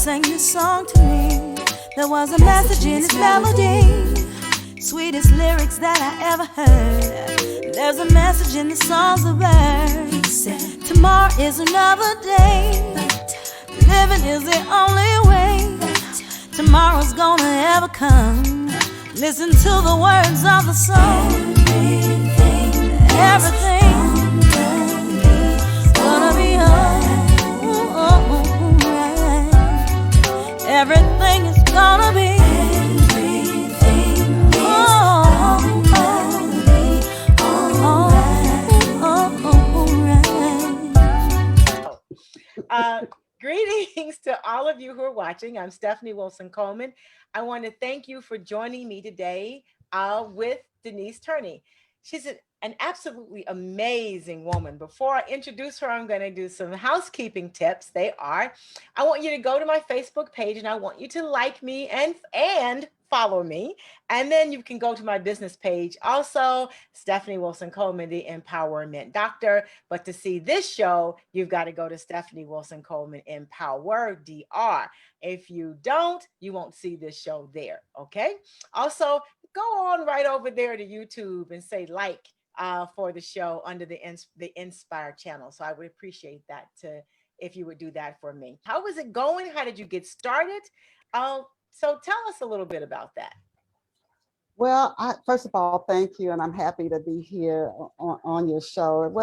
sang this song to me. There was a message in its melody, sweetest lyrics that I ever heard. There's a message in the songs of birds. Tomorrow is another day. Living is the only way tomorrow's gonna ever come. Listen to the words of the song. Everything's gonna be alright. Everything is gonna be. Greetings to all of you who are watching. I'm Stephanie Wilson-Coleman. I want to thank you for joining me today with Denise Turney. She's an absolutely amazing woman. Before I introduce her, I'm going to do some housekeeping tips. They are, I want you to go to my Facebook page and I want you to like me and follow me. And then you can go to my business page. Also, Stephanie Wilson-Coleman, the Empowerment Doctor. But to see this show, you've got to go to Stephanie Wilson-Coleman Empower DR. If you don't, you won't see this show there. Okay. Also, go on right over there to YouTube and say like for the show under the Inspire channel. So I would appreciate that if you would do that for me. How was it going? How did you get started? So tell us a little bit about that. Well, first of all, thank you, and I'm happy to be here on your show.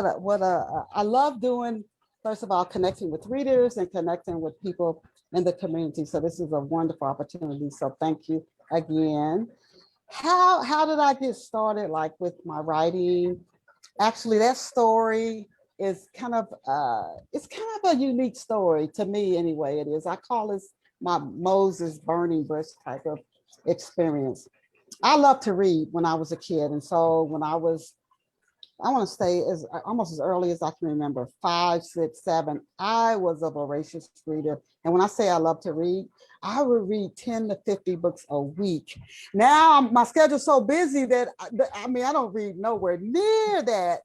I love doing, first of all, connecting with readers and connecting with people in the community. So this is a wonderful opportunity. So thank you again. How did I get started, like with my writing? Actually, that story is kind of a unique story to me anyway. It is. I call this my Moses burning bush type of experience. I loved to read when I was a kid. And so when I want to say almost as early as I can remember, 5, 6, 7, I was a voracious reader. And when I say I love to read, I would read 10 to 50 books a week. Now my schedule's so busy that I don't read nowhere near that,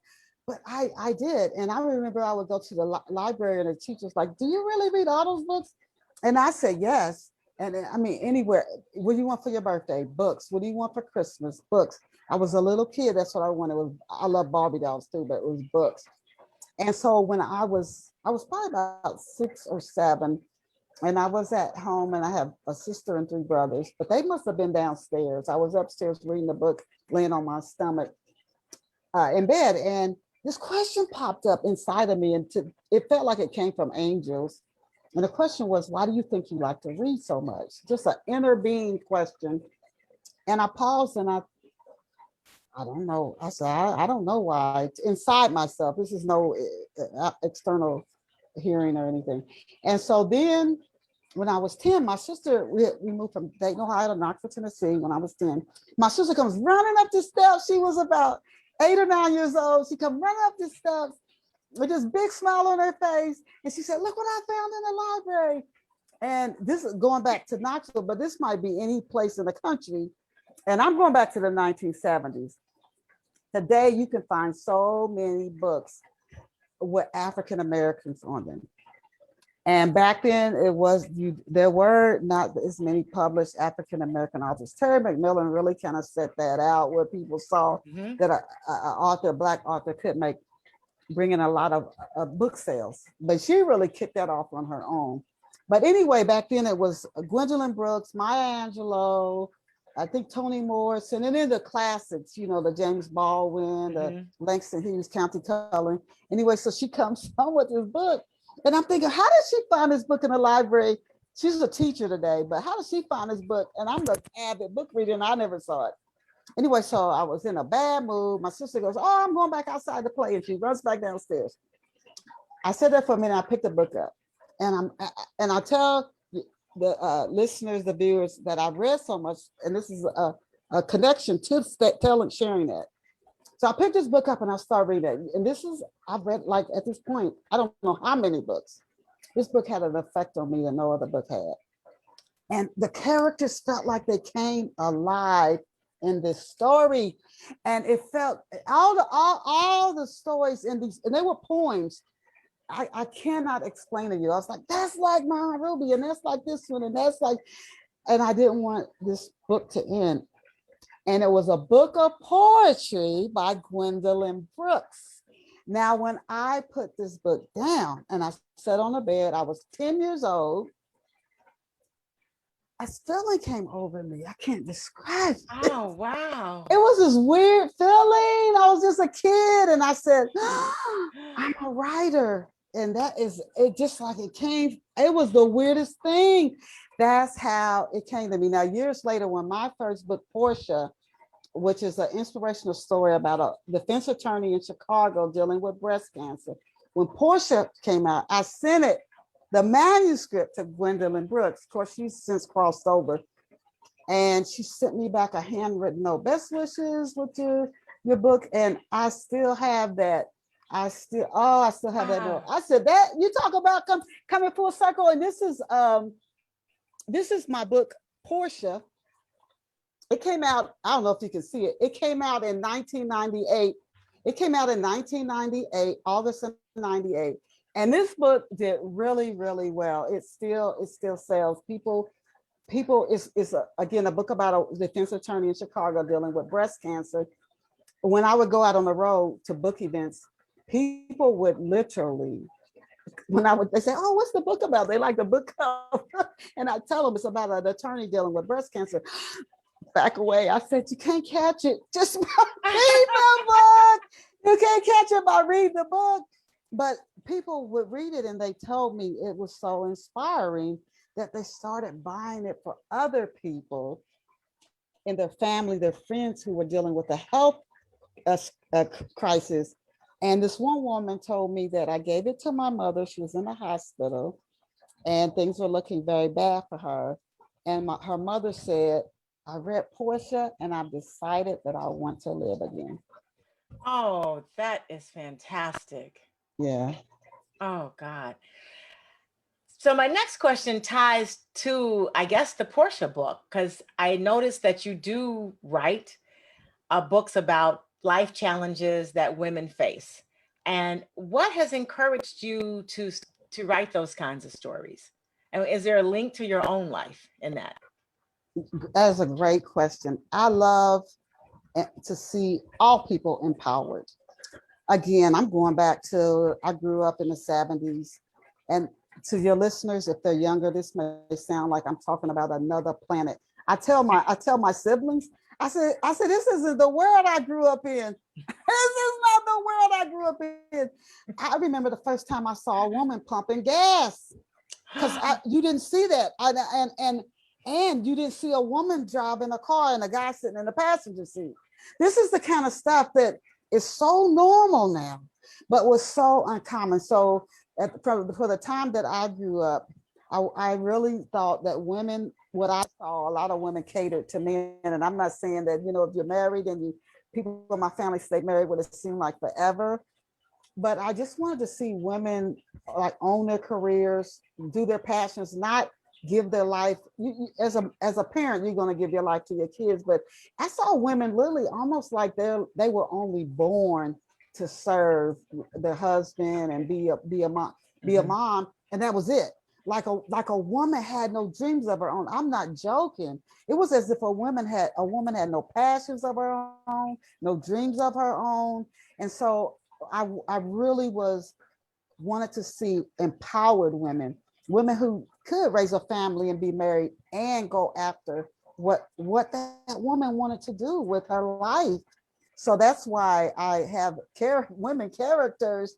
but I did. And I remember I would go to the library and the teacher's like, do you really read all those books? And I said, yes. And anywhere. What do you want for your birthday? Books. What do you want for Christmas? Books. I was a little kid. That's what I wanted. I love Barbie dolls too, but it was books. And so when I was probably about 6 or 7, and I was at home, and I have a sister and 3 brothers, but they must have been downstairs. I was upstairs reading a book, laying on my stomach in bed, and this question popped up inside of me, and it felt like it came from angels. And the question was, why do you think you like to read so much? Just an inner being question. And I paused and I don't know. I said, I don't know why. It's inside myself. This is no external hearing or anything. And so then when I was 10, my sister, we moved from Dayton, Ohio to Knoxville, Tennessee when I was 10. My sister comes running up the steps. She was about 8 or 9 years old. She come running up the steps with this big smile on her face. And she said, look what I found in the library. And this is going back to Knoxville, but this might be any place in the country. And I'm going back to the 1970s. Today, you can find so many books with African Americans on them. And back then, there were not as many published African American authors. Terry McMillan really kind of set that out, where people saw that a Black author could bring in a lot of book sales. But she really kicked that off on her own. But anyway, back then it was Gwendolyn Brooks, Maya Angelou, I think Toni Morrison, and then the classics, the James Baldwin, the Langston Hughes County Cullen. Anyway, so she comes home with this book. And I'm thinking, how did she find this book in the library? She's a teacher today, but how did she find this book? And I'm an avid book reader, and I never saw it. Anyway, so I was in a bad mood. My sister goes, oh, I'm going back outside to play. And she runs back downstairs. I sat there for a minute. I picked the book up. And I tell the listeners, the viewers, that I've read so much, and this is a connection to sharing that. So I picked this book up and I started reading it. And I've read, like, at this point, I don't know how many books. This book had an effect on me that no other book had. And the characters felt like they came alive in this story. And it felt, all the stories in these, and they were poems, I cannot explain to you. I was like, that's like my Ruby, and that's like this one, and that's like, and I didn't want this book to end. And it was a book of poetry by Gwendolyn Brooks. Now, when I put this book down and I sat on the bed, I was 10 years old. A feeling came over me. I can't describe it. Oh, wow. It was this weird feeling. I was just a kid, and I said, I'm a writer. And that is it, just like it came. It was the weirdest thing. That's how it came to me. Now, years later, when my first book, Portia, which is an inspirational story about a defense attorney in Chicago dealing with breast cancer, when Portia came out, I sent it, the manuscript, to Gwendolyn Brooks. Of course, she's since crossed over. And she sent me back a handwritten note. Best wishes with your book. And I still have that. I still have that note. I said, that you talk about coming full circle. And this is my book, Portia. It came out, I don't know if you can see it. It came out in 1998. It came out in 1998, August of 98. And this book did really, really well. It still sells. People, it's again, a book about a defense attorney in Chicago dealing with breast cancer. When I would go out on the road to book events, people would literally, they say, oh, what's the book about? They like the book cover. And I tell them it's about an attorney dealing with breast cancer. Back away. I said, you can't catch it just by reading the book. You can't catch it by reading the book. But people would read it and they told me it was so inspiring that they started buying it for other people in their family, their friends who were dealing with a health crisis. And this one woman told me that I gave it to my mother. She was in the hospital and things were looking very bad for her. And her mother said, I read Portia and I've decided that I want to live again. Oh, that is fantastic. Yeah. Oh, God. So my next question ties to, I guess, the Portia book, because I noticed that you do write books about life challenges that women face. And what has encouraged you to write those kinds of stories? And is there a link to your own life in that? That is a great question. I love to see all people empowered. Again, I'm going back to, I grew up in the 70s. And to your listeners, if they're younger, this may sound like I'm talking about another planet. I tell my siblings, I said, this isn't the world I grew up in. This is not the world I grew up in. I remember the first time I saw a woman pumping gas, because you didn't see that. And you didn't see a woman driving a car and a guy sitting in the passenger seat. This is the kind of stuff that is so normal now, but was so uncommon. So for the time that I grew up, I really thought that women, what I saw, a lot of women catered to men. And I'm not saying that, if you're married and people in my family stay married, would it seem like forever? But I just wanted to see women like own their careers, do their passions, not give their life. As a parent, you're going to give your life to your kids. But I saw women literally almost like they were only born to serve their husband and be a mom, and that was it. Like a woman had no dreams of her own. I'm not joking. It was as if a woman had no passions of her own, no dreams of her own. And so I really wanted to see empowered women who could raise a family and be married and go after what that woman wanted to do with her life. So that's why I have women characters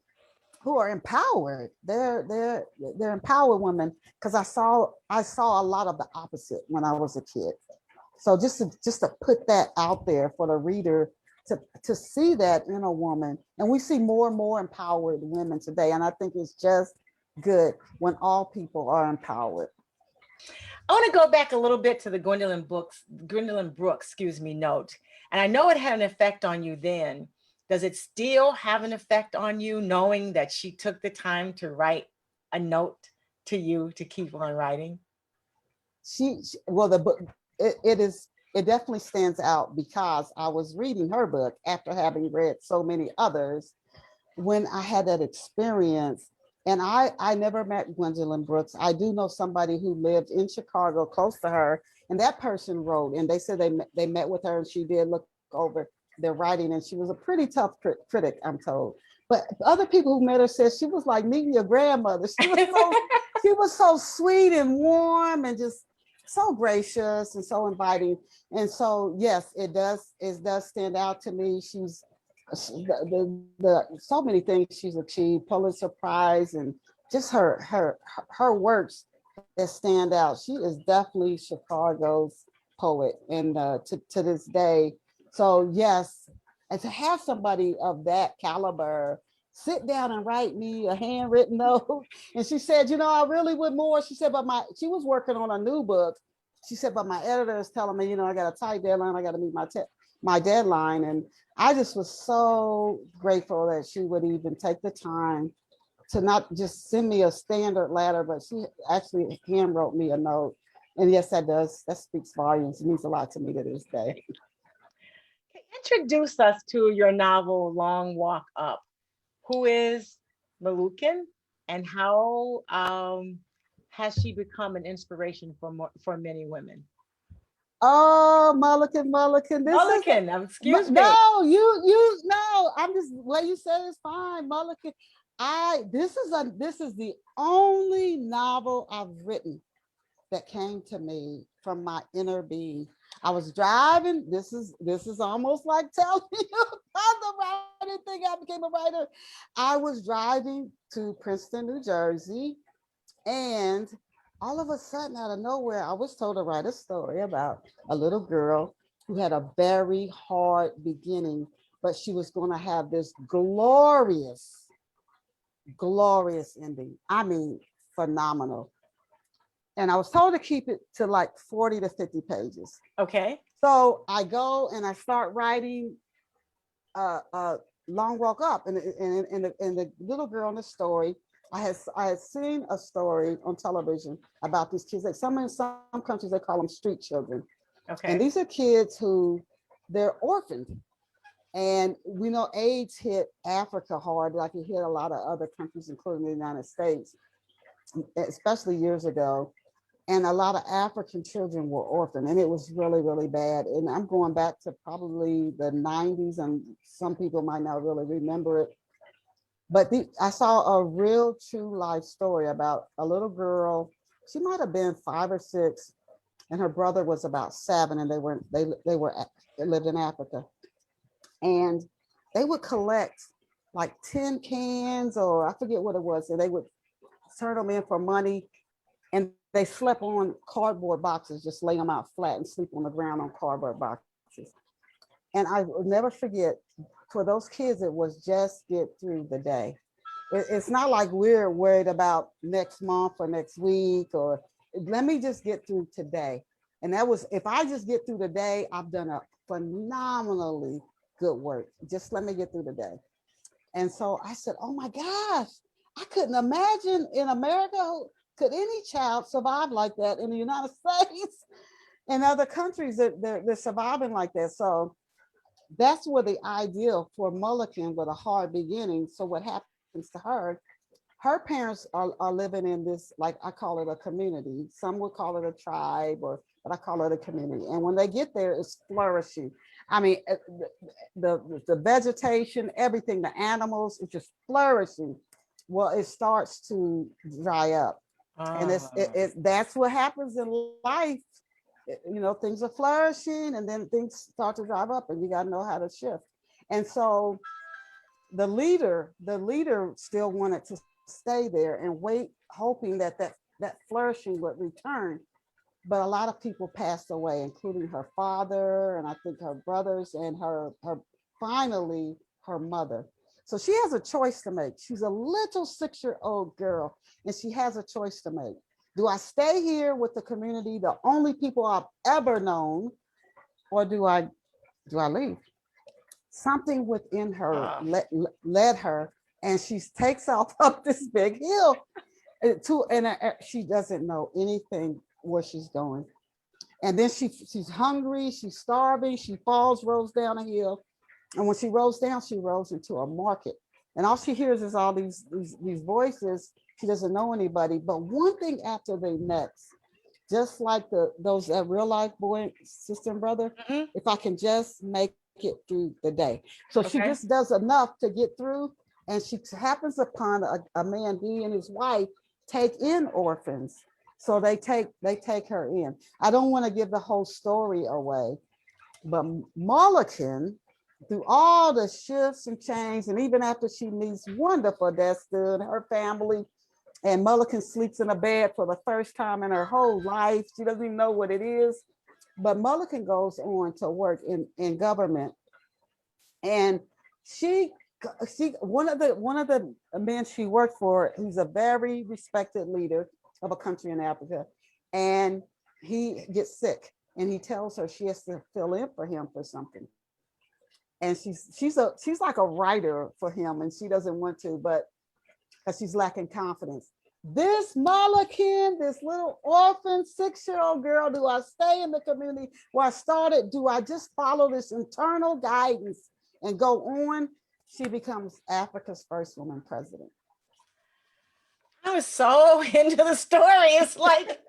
who are empowered. They're empowered women, because I saw a lot of the opposite when I was a kid. So just to put that out there for the reader to see that in a woman. And we see more and more empowered women today. And I think it's just good when all people are empowered. I want to go back a little bit to the Gwendolyn Brooks, note. And I know it had an effect on you then. Does it still have an effect on you, knowing that she took the time to write a note to you to keep on writing? The book, it definitely stands out because I was reading her book after having read so many others when I had that experience. And I never met Gwendolyn Brooks. I do know somebody who lived in Chicago close to her, and that person wrote, and they said they met with her, and she did look over their writing, and she was a pretty tough critic, I'm told. But other people who met her said she was like meeting your grandmother. She was so sweet and warm and just so gracious and so inviting. And so yes, it does stand out to me. She's the so many things she's achieved, Pulitzer Prize, and just her works that stand out. She is definitely Chicago's poet, and to this day. So yes, and to have somebody of that caliber sit down and write me a handwritten note, and she said, I really would more. She said, but she was working on a new book. She said, but my editor is telling me, I got a tight deadline. I got to meet my deadline, and I just was so grateful that she would even take the time to not just send me a standard letter, but she actually hand wrote me a note. And yes, that speaks volumes. It means a lot to me to this day. Introduce us to your novel, Long Walk Up. Who is Malukin, and how has she become an inspiration for many women? Oh, Mulligan. Excuse me. No, no. I'm just what you said is fine, Mulligan. This is the only novel I've written that came to me from my inner being. I was driving. This is almost like telling you about the writing thing. I became a writer. I was driving to Princeton, New Jersey, and all of a sudden, out of nowhere, I was told to write a story about a little girl who had a very hard beginning, but she was going to have this glorious ending. I mean, phenomenal. And I was told to keep it to like 40 to 50 pages. Okay. So I go and I start writing Long Walk Up, and the little girl in the story, I had seen a story on television about these kids. Like in some countries they call them street children. Okay. And these are kids who they're orphaned. And we know AIDS hit Africa hard, like it hit a lot of other countries, including the United States, especially years ago. And a lot of African children were orphaned, and it was really, really bad. And I'm going back to probably the 90s, and some people might not really remember it. But I saw a real true life story about a little girl. She might have been 5 or 6, and her brother was about 7, and they lived in Africa. And they would collect like tin cans, or I forget what it was, and they would turn them in for money. And they slept on cardboard boxes, just lay them out flat and sleep on the ground on cardboard boxes. And I will never forget, for those kids, it was just get through the day. It's not like we're worried about next month or next week, or let me just get through today. And that was, if I just get through the day, I've done a phenomenally good work. Just let me get through the day. And so I said, oh my gosh, I couldn't imagine in America, could any child survive like that in the United States and other countries that they're surviving like that? So that's where the ideal for Mulligan with a hard beginning. So what happens to her parents are living in this, like I call it a community. Some would call it a tribe, but I call it a community. And when they get there, it's flourishing. I mean, the vegetation, everything, the animals, it's just flourishing. Well, it starts to dry up. And that's what happens in life. Things are flourishing, and then things start to drive up, and you got to know how to shift. And so the leader still wanted to stay there and wait, hoping that flourishing would return. But a lot of people passed away, including her father, and I think her brothers, and finally her mother. So she has a choice to make. She's a little 6-year-old girl, and she has a choice to make. Do I stay here with the community, the only people I've ever known, or do I leave? Something within her led her, and she takes off up this big hill, and she doesn't know anything where she's going. And then she's hungry, she's starving, she rolls down a hill. And when she rolls down, she rolls into a market. And all she hears is all these voices. She doesn't know anybody. But one thing after the next, just like those real life boy, sister and brother, Mhm. if I can just make it through the day. So she Okay. just does enough to get through. And she happens upon a man, he and his wife take in orphans. So they take her in. I don't want to give the whole story away, but Mulligan, through all the shifts and changes, and even after she meets wonderful Desta and her family, and Mulligan sleeps in a bed for the first time in her whole life. She doesn't even know what it is. But Mulligan goes on to work in government. And she one of the men she worked for, he's a very respected leader of a country in Africa. And he gets sick and he tells her she has to fill in for him for something. And she's like a writer for him, and she doesn't want to, but because she's lacking confidence. This Malakin, this little orphan 6-year-old girl, do I stay in the community where I started? Do I just follow this internal guidance and go on? She becomes Africa's first woman president. I was so into the story. It's like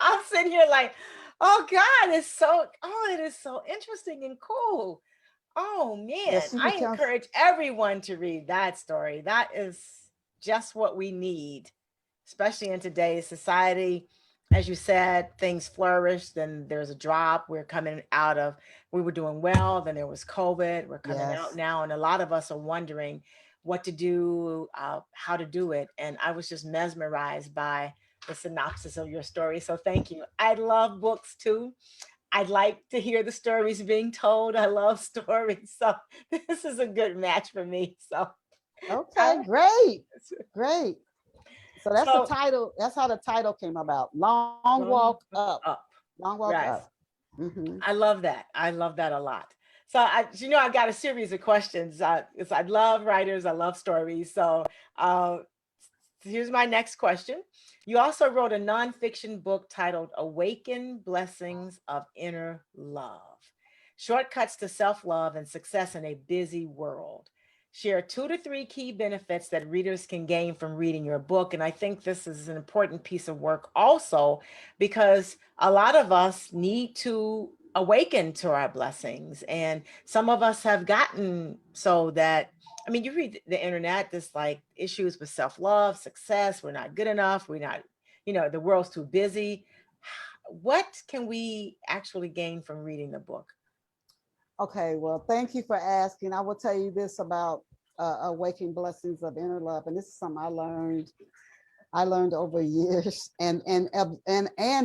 I'm sitting here like, oh God, it is so interesting and cool. Oh Yeah, man, she I becomes, encourage everyone to read that story. That is just what we need, especially in today's society. As you said, things flourished, then there's a drop. We're coming out of, we were doing well, then there was COVID. We're coming out yes. now, and a lot of us are wondering what to do, how to do it. And I was just mesmerized by the synopsis of your story. So thank you. I love books too. I'd like to hear the stories being told. I love stories. So this is a good match for me. So, Okay, I, great, great. So that's the so title. That's how the title came about. Long long walk up. up. Long walk Right. up. Mm-hmm. I love that. I love that a lot. So I got a series of questions. I love writers. I love stories. So uh, here's my next question. You also wrote a nonfiction book titled Awaken Blessings of Inner Love, Shortcuts to Self-Love and Success in a Busy World. Share 2 to 3 key benefits that readers can gain from reading your book. And I think this is an important piece of work also, because a lot of us need to awaken to our blessings. And some of us have gotten so that, I mean, you read the internet, there's like issues with self love, success. We're not good enough. We're not, the world's too busy. What can we actually gain from reading the book? Okay, well, thank you for asking. I will tell you this about awakening blessings of inner love, and this is something I learned. I learned over years, and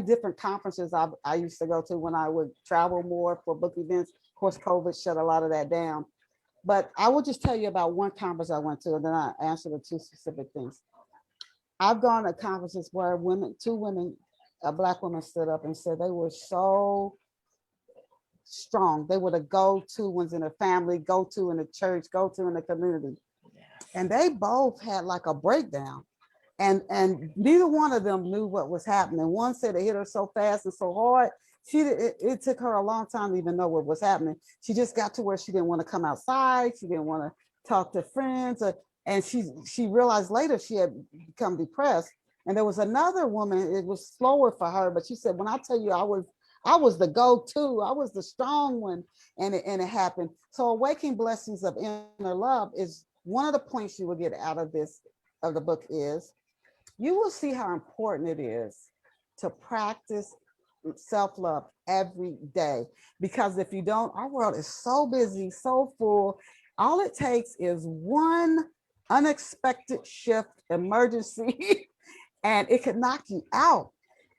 different conferences I used to go to when I would travel more for book events. Of course, COVID shut a lot of that down. But I will just tell you about one conference I went to, and then I answer the 2 specific things. I've gone to conferences where two women, a Black woman stood up and said they were so strong. They were the go-to ones in the family, go-to in the church, go-to in the community. Yes. And they both had like a breakdown. And neither one of them knew what was happening. One said it hit her so fast and so hard. It took her a long time to even know what was happening. She just got to where she didn't want to come outside. She didn't want to talk to friends. And she realized later she had become depressed. And there was another woman, it was slower for her, but she said, when I tell you I was the go-to, I was the strong one, and it happened. So awakening blessings of inner love is one of the points you will get out of the book is you will see how important it is to practice self-love every day. Because if you don't, our world is so busy, so full. All it takes is one unexpected shift, emergency, and it could knock you out.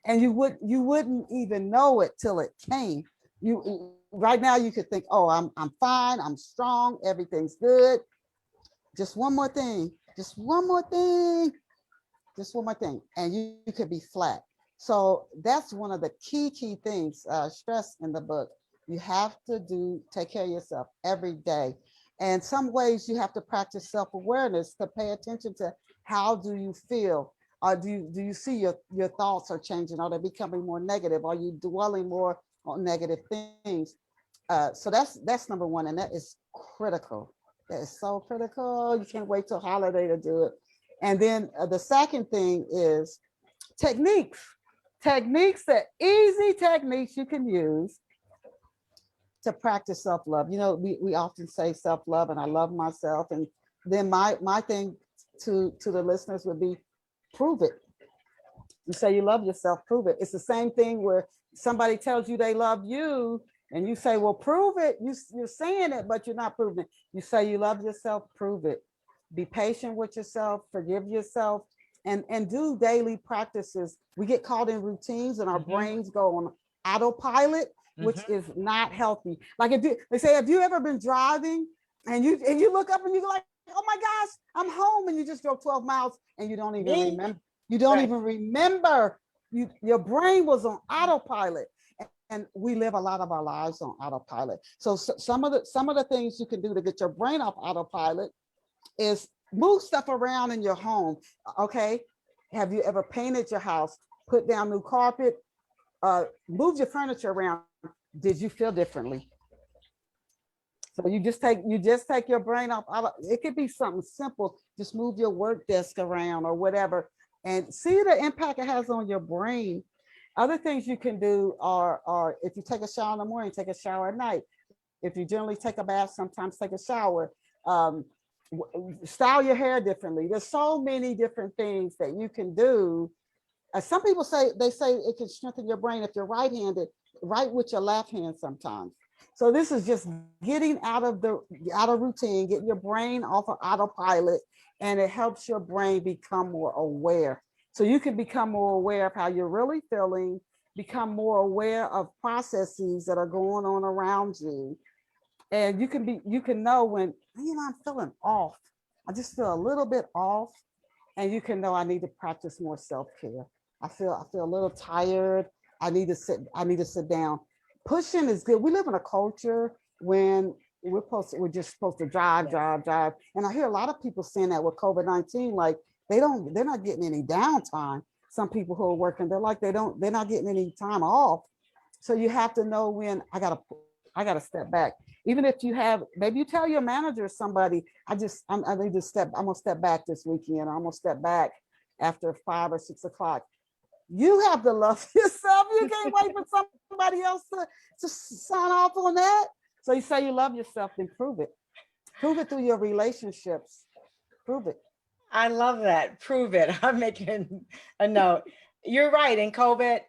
And you wouldn't even know it till it came. You right now you could think, oh, I'm fine, I'm strong, everything's good. Just one more thing, just one more thing, just one more thing, and you could be flat. So that's one of the key things stressed in the book. You have to take care of yourself every day. And some ways you have to practice self-awareness to pay attention to how do you feel, or do you see your thoughts are changing, are they becoming more negative, are you dwelling more on negative things? So that's number one, and that is critical. It's so critical. You can't wait till holiday to do it. And then the second thing is techniques. Techniques, that easy techniques you can use to practice self-love. You know, we often say self-love and I love myself. And then my thing to the listeners would be prove it. You say you love yourself, prove it. It's the same thing where somebody tells you they love you and you say, well, prove it. You're saying it, but you're not proving it. You say you love yourself, prove it. Be patient with yourself, forgive yourself, and do daily practices. We get caught in routines and our brains go on autopilot, which is not healthy. Like they say, have you ever been driving and you look up and you go like, oh my gosh, I'm home, and you just drove 12 miles and you don't even remember. You don't even remember. Your brain was on autopilot, and we live a lot of our lives on autopilot. So some of the things you can do to get your brain off autopilot is move stuff around in your home. Okay, have you ever painted your house, put down new carpet, move your furniture around? Did you feel differently? So you just take your brain off. It could be something simple. Just move your work desk around or whatever, and see the impact it has on your brain. Other things you can do are if you take a shower in the morning, take a shower at night. If you generally take a bath, sometimes take a shower. Style your hair differently. There's so many different things that you can do. Some people say it can strengthen your brain if you're right-handed. Write with your left hand sometimes. So this is just getting out of routine, getting your brain off of autopilot, and it helps your brain become more aware. So you can become more aware of how you're really feeling, become more aware of processes that are going on around you. And you can know when, I'm feeling off. I just feel a little bit off. And you can know I need to practice more self-care. I feel a little tired. I need to sit down. Pushing is good. We live in a culture when we're just supposed to drive. And I hear a lot of people saying that with COVID-19, like they're not getting any downtime. Some people who are working, they're not getting any time off. So you have to know when I gotta step back. Even if maybe you tell your manager or somebody, I'm gonna step back this weekend. I'm gonna step back after 5 or 6 o'clock. You have to love yourself. You can't wait for somebody else to sign off on that. So you say you love yourself, then prove it. Prove it through your relationships. Prove it. I love that. Prove it. I'm making a note. You're right. In COVID,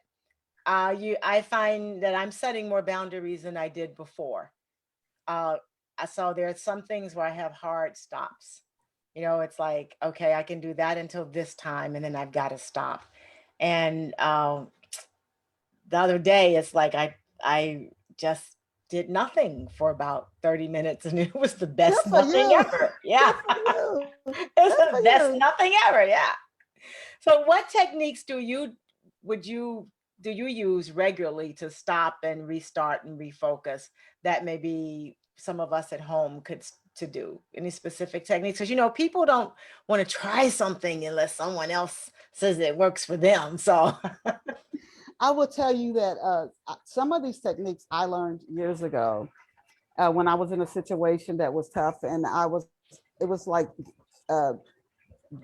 I find that I'm setting more boundaries than I did before. So there are some things where I have hard stops. It's like, okay, I can do that until this time, and then I've got to stop. And the other day, it's like I just did nothing for about 30 minutes, and it was the best nothing ever. Yeah, it's the best nothing ever. Yeah. So, what techniques do you use regularly to stop and restart and refocus that maybe some of us at home could to do? Any specific techniques? Because people don't want to try something unless someone else says it works for them. So I will tell you that some of these techniques I learned years ago when I was in a situation that was tough, and it was like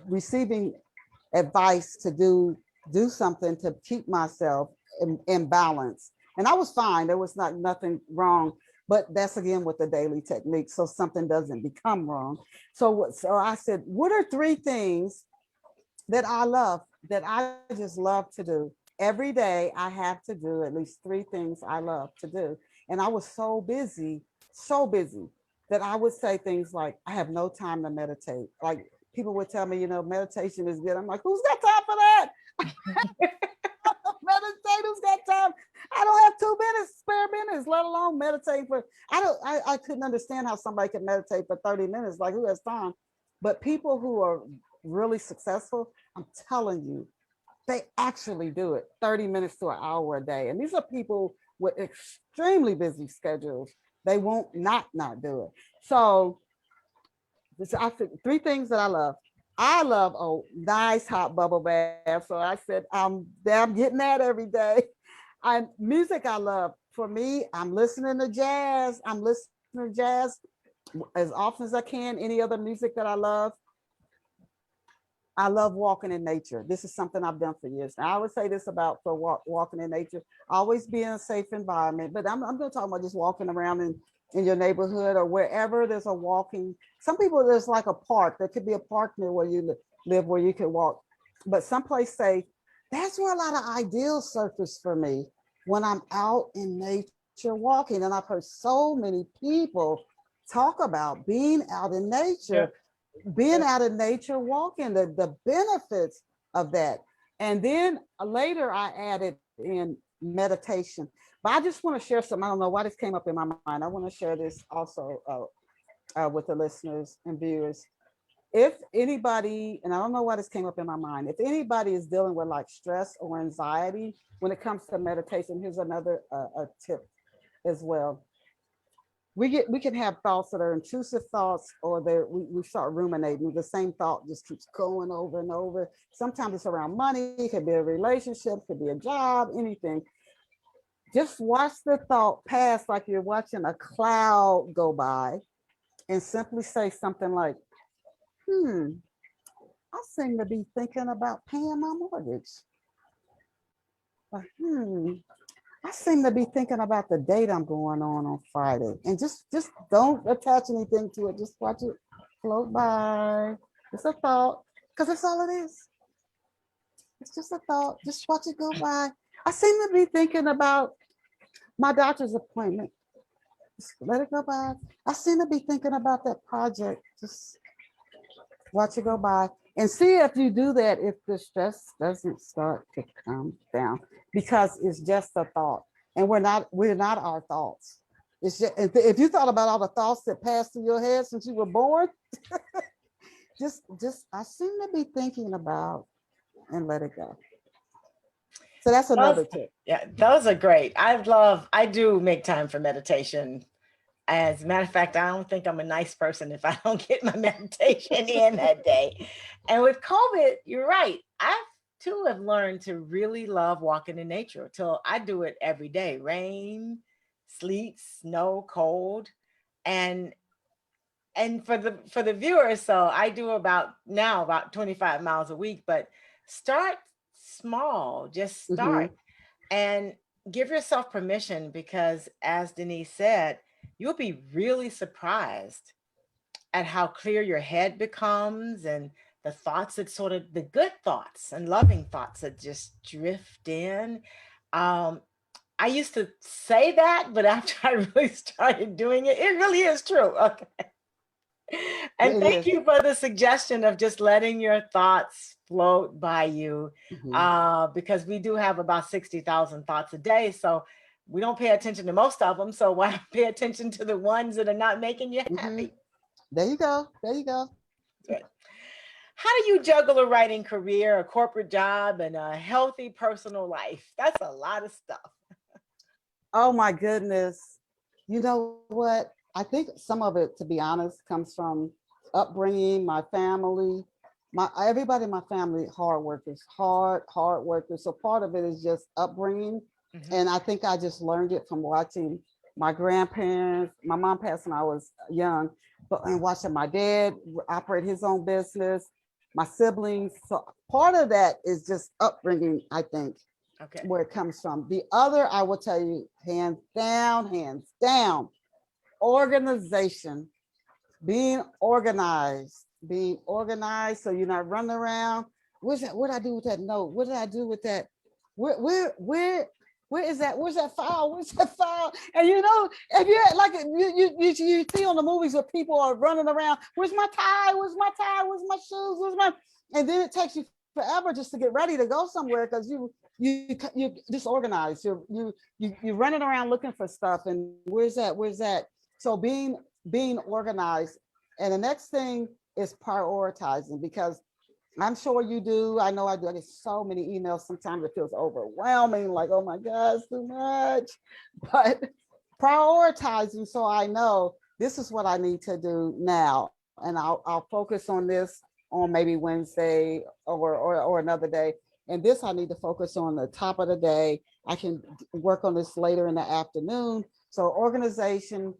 receiving advice to do something to keep myself in balance. And I was fine. There was nothing wrong. But that's again with the daily technique, so something doesn't become wrong. So I said, what are 3 things that I love, that I just love to do? Every day I have to do at least 3 things I love to do. And I was so busy that I would say things like, I have no time to meditate. Like people would tell me, meditation is good. I'm like, who's got time for that? Meditate, who's got time? I don't have 2 minutes, spare minutes, let alone meditate for, I couldn't understand how somebody could meditate for 30 minutes. Like, who has time? But people who are really successful, I'm telling you, they actually do it 30 minutes to an hour a day. And these are people with extremely busy schedules. They won't not do it. So I think 3 things that I love. I love a nice hot bubble bath. So I said, I'm getting that every day. Music I love. For me, I'm listening to jazz. as often as I can. Any other music that I love walking in nature. This is something I've done for years. Now, I would say this about for walking in nature, always be in a safe environment. But I'm going to talk about just walking around in your neighborhood or wherever there's a walking. Some people, there's like a park. There could be a park near where you live where you can walk. But someplace safe, that's where a lot of ideals surface for me when I'm out in nature walking. And I've heard so many people talk about being out in nature, being out in nature, walking, the benefits of that. And then later I added in meditation. But I just want to share something. I don't know why this came up in my mind. I want to share this also with the listeners and viewers. If anybody, and I don't know why this came up in my mind, if anybody is dealing with like stress or anxiety when it comes to meditation, here's another a tip as well. We can have thoughts that are intrusive thoughts, or we start ruminating. The same thought just keeps going over and over. Sometimes it's around money, it could be a relationship, it could be a job, anything. Just watch the thought pass like you're watching a cloud go by, and simply say something like, I seem to be thinking about paying my mortgage. Or, I seem to be thinking about the date I'm going on Friday. And just don't attach anything to it. Just watch it float by. It's a thought, because that's all it is. It's just a thought. Just watch it go by. I seem to be thinking about my doctor's appointment. Just let it go by. I seem to be thinking about that project. Just watch it go by. And see if you do that, if the stress doesn't start to come down, because it's just a thought, and we're not our thoughts. It's just, if you thought about all the thoughts that passed through your head since you were born, just I seem to be thinking about, and let it go. So that's another tip. Yeah, those are great. I do make time for meditation. As a matter of fact, I don't think I'm a nice person if I don't get my meditation in that day. And with COVID, you're right. I too have learned to really love walking in nature till I do it every day. Rain, sleet, snow, cold. And for the viewers, so I do about 25 miles a week, but start small, just start and give yourself permission, because as Denise said, you'll be really surprised at how clear your head becomes, and the thoughts that sort of the good thoughts and loving thoughts that just drift in. I used to say that, but after I really started doing it, it really is true. Okay. And thank you for the suggestion of just letting your thoughts float by you, because we do have about 60,000 thoughts a day. So we don't pay attention to most of them. So why pay attention to the ones that are not making you happy? There you go. There you go. Good. How do you juggle a writing career, a corporate job, and a healthy personal life? That's a lot of stuff. Oh my goodness. You know what? I think some of it, to be honest, comes from upbringing, my family. Everybody in my family, hard workers. So part of it is just upbringing. And I think I just learned it from watching my grandparents. My mom passed when I was young, and watching my dad operate his own business, my siblings. So part of that is just upbringing, I think, where it comes from. The other, I will tell you, hands down, organization, being organized. So you're not running around. Where's that? What did I do with that note? What did I do with that? Where is that? Where's that file? Where's that file? And you know, if you're like you see on the movies where people are running around, where's my tie? Where's my tie? Where's my shoes? Where's my? And then it takes you forever just to get ready to go somewhere, because you disorganized. You're running around looking for stuff, and where's that? So being organized. And the next thing is prioritizing, because I'm sure you do. I know I do. I get so many emails. Sometimes it feels overwhelming, like, oh my God, it's too much. But prioritizing, so I know this is what I need to do now, and I'll focus on this on maybe Wednesday or another day. And this I need to focus on the top of the day. I can work on this later in the afternoon. So organization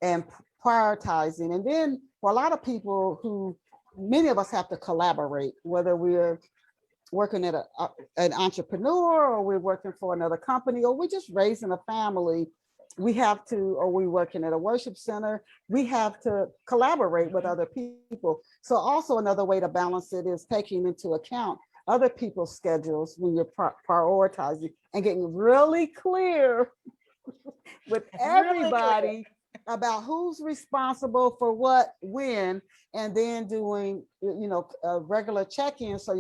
and prioritizing. And then for a lot of people who, many of us have to collaborate, whether we're working at an entrepreneur, or we're working for another company, or we're just raising a family. We have to, or we're working at a worship center, we have to collaborate with other people. So also another way to balance it is taking into account other people's schedules when you're prioritizing, and getting really clear with everybody about who's responsible for what, when, and then doing, a regular check-in, so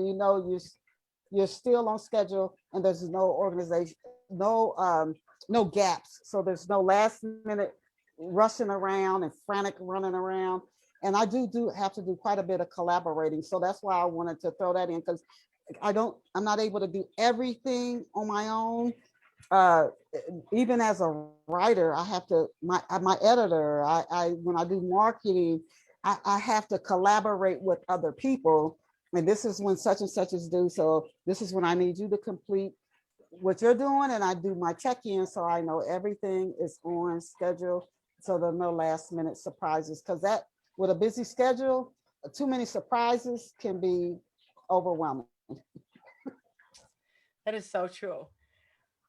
you're still on schedule, and there's no organization, no gaps. So there's no last minute rushing around and frantic running around. And I do have to do quite a bit of collaborating. So that's why I wanted to throw that in, because I'm not able to do everything on my own. Even as a writer, I have to, my editor, when I do marketing, I have to collaborate with other people. And this is when such and such is due. So this is when I need you to complete what you're doing. And I do my check-in, so I know everything is on schedule, so there are no last minute surprises. Because that, with a busy schedule, too many surprises can be overwhelming. That is so true.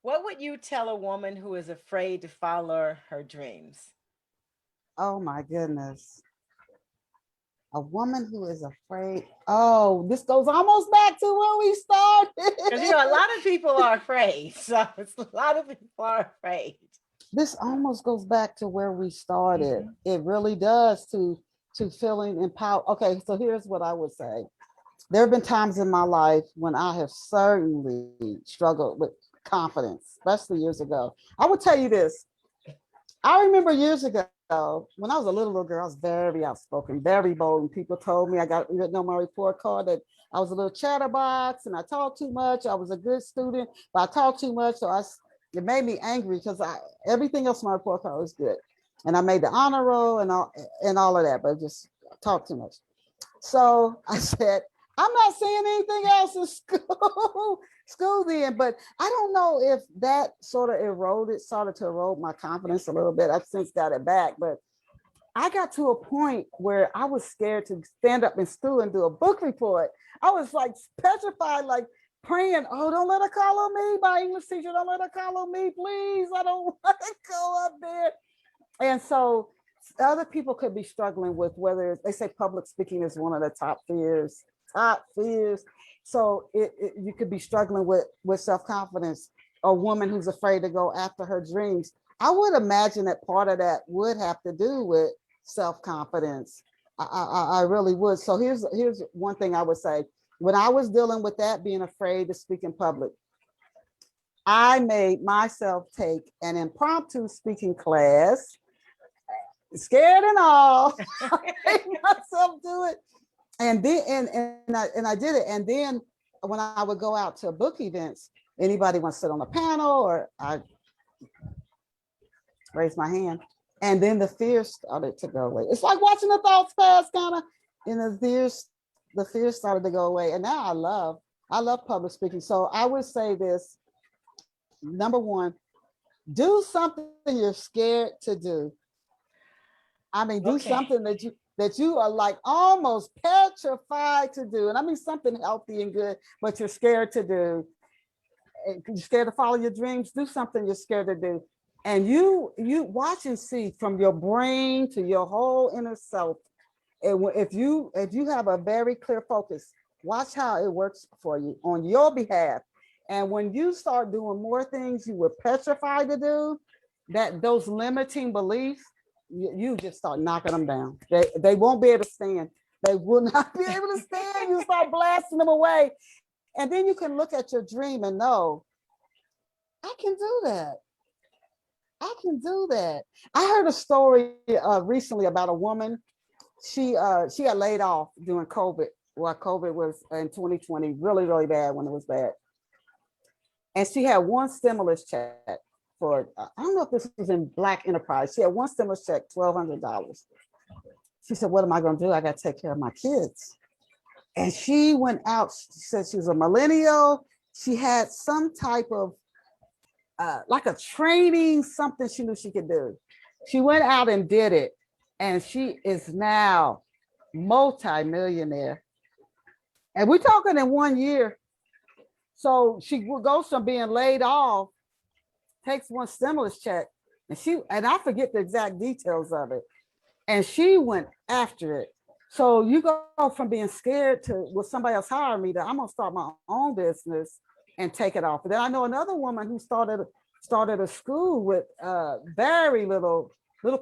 What would you tell a woman who is afraid to follow her dreams? Oh my goodness. A woman who is afraid. Oh, this goes almost back to where we started. Because a lot of people are afraid. So it's a lot of people are afraid. This almost goes back to where we started. It really does, to feeling empowered. Okay, so here's what I would say. There have been times in my life when I have certainly struggled with confidence, especially years ago. I would tell you this. I remember years ago, when I was a little girl, I was very outspoken, very bold. And people told me, I got written on my report card, that I was a little chatterbox and I talked too much. I was a good student, but I talked too much. So it made me angry, because everything else on my report card was good. And I made the honor roll and all of that, but just talked too much. So I said, I'm not saying anything else in school then, but I don't know if that sort of started to erode my confidence a little bit. I've since got it back, but I got to a point where I was scared to stand up in school and do a book report. I was like petrified, like praying, oh, don't let her call on me, my English teacher, don't let her call on me, please. I don't want to go up there. And so other people could be struggling with, whether they say public speaking is one of the top fears. So you could be struggling with self-confidence. A woman who's afraid to go after her dreams. I would imagine that part of that would have to do with self-confidence. I really would. So here's one thing I would say. When I was dealing with that, being afraid to speak in public, I made myself take an impromptu speaking class, scared and all. I made myself do it. And then and I did it. And then when I would go out to book events, anybody want to sit on a panel, or I raise my hand, and then the fear started to go away. It's like watching the thoughts pass, kind of, and the fear started to go away. And now I love public speaking. So I would say this: number one, do something you're scared to do. I mean, do something that you are like almost petrified to do. And I mean something healthy and good, but you're scared to do. You're scared to follow your dreams. Do something you're scared to do. And you watch and see, from your brain to your whole inner self. And if you have a very clear focus, watch how it works for you on your behalf. And when you start doing more things you were petrified to do, those limiting beliefs, you just start knocking them down. They won't be able to stand. They will not be able to stand. You start blasting them away. And then you can look at your dream and know, I can do that. I can do that. I heard a story recently about a woman. She got laid off during COVID. Well, COVID was in 2020, really, really bad, when it was bad. And she had one stimulus check for, I don't know if this was in Black Enterprise. She had one stimulus check, $1,200. She said, what am I going to do? I got to take care of my kids. And she went out. She said she was a millennial. She had some type of like a training, something she knew she could do. She went out and did it. and she is now multi-millionaire. And we're talking in 1 year. So she goes from being laid off, takes one stimulus check, and I forget the exact details of it. And she went after it. So you go from being scared to, will somebody else hire me, that I'm gonna start my own business and take it off. And then I know another woman who started a school with very little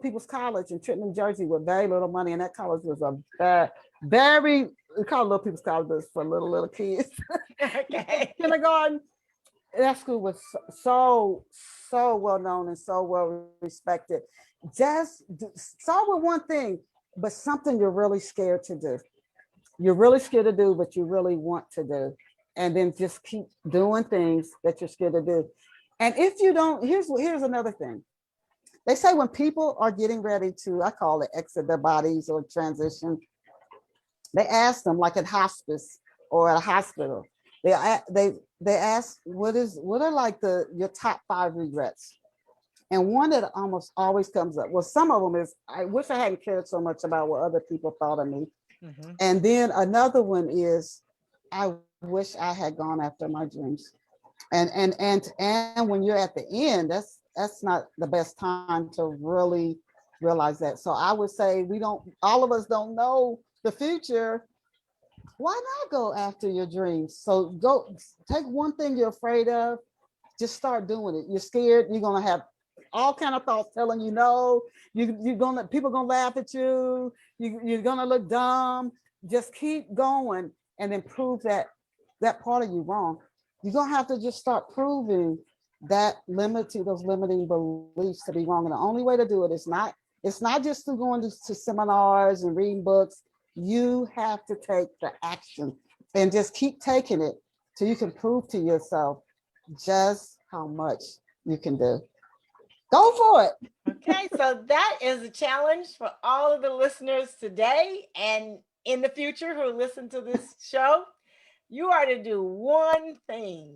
people's college in Trenton, New Jersey, with very little money. And that college was a very, we call it little people's college, but it's for little kids. Okay. Kindergarten. That school was so well known and so well respected. Just start with one thing, but something you're really scared to do. You're really scared to do, but you really want to do. And then just keep doing things that you're scared to do. And if you don't, here's another thing. They say when people are getting ready to, I call it exit their bodies or transition, they ask them, like at hospice or at a hospital, they ask, what are like your top 5 regrets? And one that almost always comes up, well, some of them is, I wish I hadn't cared so much about what other people thought of me. Mm-hmm. And then another one is, I wish I had gone after my dreams. And when you're at the end, that's not the best time to really realize that. So I would say all of us don't know the future. Why not go after your dreams? So go take one thing you're afraid of, just start doing it. You're scared, you're gonna have all kind of thoughts telling you no, people gonna laugh at you, you're gonna look dumb. Just keep going and then prove that part of you wrong. You're gonna have to just start proving those limiting beliefs to be wrong. And the only way to do it is it's not just through going to seminars and reading books. You have to take the action and just keep taking it till you can prove to yourself just how much you can do. Go for it. Okay, so that is a challenge for all of the listeners today and in the future who listen to this show. You are to do one thing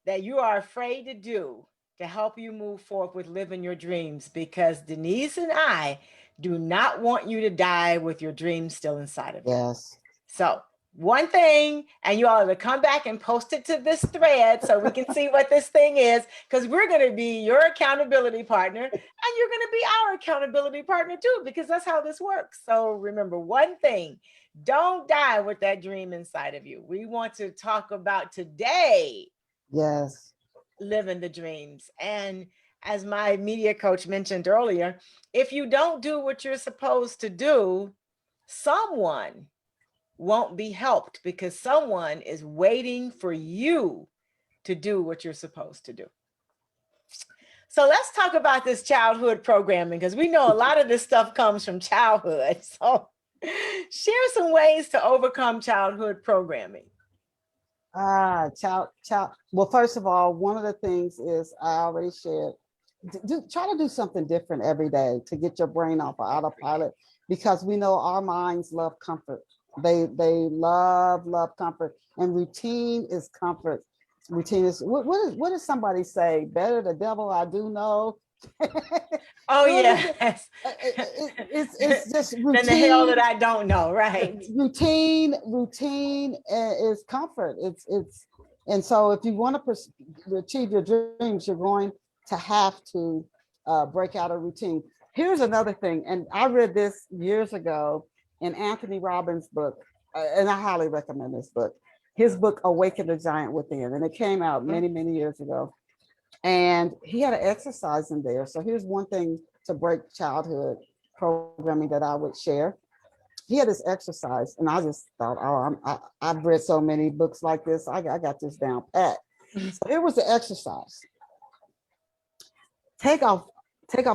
that you are afraid to do to help you move forward with living your dreams, because Denise and I do not want you to die with your dreams still inside of you. Yes. So one thing, and you all to come back and post it to this thread so we can see what this thing is, because we're going to be your accountability partner and you're going to be our accountability partner too, because that's how this works. So remember one thing, don't die with that dream inside of you. We want to talk about today. Yes. Living the dreams. And as my media coach mentioned earlier, if you don't do what you're supposed to do, someone won't be helped, because someone is waiting for you to do what you're supposed to do. So let's talk about this childhood programming, because we know a lot of this stuff comes from childhood. So share some ways to overcome childhood programming. Well, first of all, one of the things is, I already shared, try to do something different every day to get your brain off of autopilot, because we know our minds love comfort. They love comfort, and routine is comfort. Routine is, what does somebody say? Better the devil I do know. Oh yes. It's just routine. Than the hell that I don't know, right? Routine is comfort. And so if you want to achieve your dreams, you're going to have to break out a routine. Here's another thing, and I read this years ago in Anthony Robbins' book, and I highly recommend this book. His book, Awaken the Giant Within, and it came out many years ago. And he had an exercise in there. So here's one thing to break childhood programming that I would share. He had this exercise, and I just thought, I've read so many books like this. I got this down pat. So here was the exercise. Take off